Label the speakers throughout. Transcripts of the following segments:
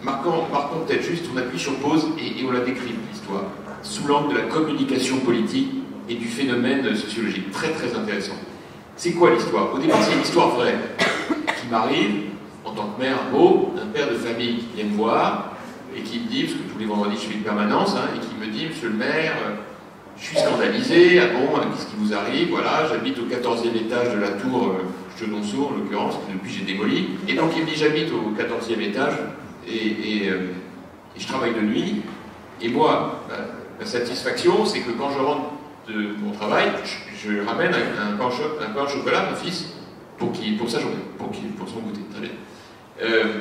Speaker 1: marquons peut-être juste, on appuie sur pause et on la décrit, l'histoire, sous l'angle de la communication politique et du phénomène sociologique. Très très intéressant. C'est quoi l'histoire? Au départ, c'est une histoire vraie qui m'arrive en tant que mère, un père de famille qui vient me voir et qui me dit, parce que tous les vendredis je fais une permanence, et qui me dit, monsieur le maire, je suis scandalisé, ah bon, qu'est-ce qui vous arrive? Voilà, j'habite au 14e étage de la tour Chenonceau, en l'occurrence, depuis j'ai démoli. Et donc il me dit, j'habite au 14e étage et je travaille de nuit. Et moi, ma satisfaction, c'est que quand je rentre de mon travail, je ramène un pain au chocolat à mon fils pour sa journée, pour son goûter. Très bien.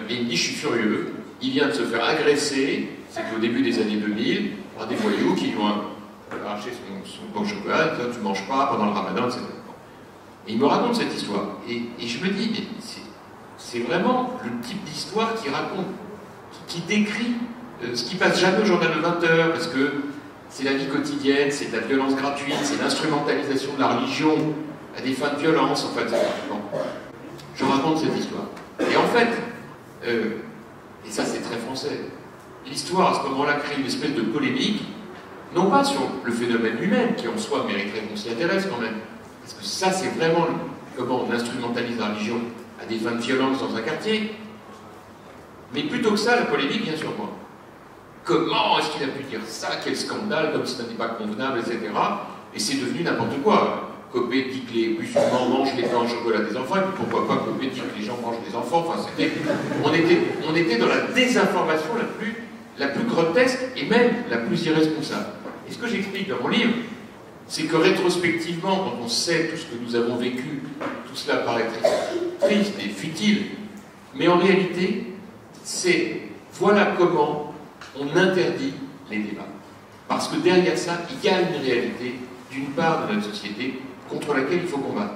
Speaker 1: Et il me dit, je suis furieux, il vient de se faire agresser, c'est qu'au début des années 2000, par des voyous qui lui ont arraché son pain au chocolat, toi tu ne manges pas pendant le ramadan, etc. Et il me raconte cette histoire. Et je me dis, mais c'est vraiment le type d'histoire qui raconte, qui décrit ce qui passe jamais au journal de 20h, parce que c'est la vie quotidienne, c'est de la violence gratuite, c'est l'instrumentalisation de la religion à des fins de violence, en fait. Bon. Je raconte cette histoire. Et en fait, et ça c'est très français, l'histoire à ce moment-là crée une espèce de polémique, non pas sur le phénomène lui-même, qui en soi mériterait qu'on s'y intéresse quand même, parce que ça c'est vraiment comment on instrumentalise la religion à des fins de violence dans un quartier, mais plutôt que ça, la polémique vient sur moi. Comment est-ce qu'il a pu dire ça? Quel scandale, comme si ça n'était pas convenable, etc. Et c'est devenu n'importe quoi. Copé dit que les musulmans mangent les pains au chocolat des enfants, et puis pourquoi pas Copé dit que les gens mangent des enfants. Enfin, on était dans la désinformation la plus grotesque et même la plus irresponsable. Et ce que j'explique dans mon livre, c'est que rétrospectivement, quand on sait tout ce que nous avons vécu, tout cela paraît triste et futile, mais en réalité, c'est voilà comment on interdit les débats. Parce que derrière ça, il y a une réalité, d'une part de notre société, contre laquelle il faut combattre.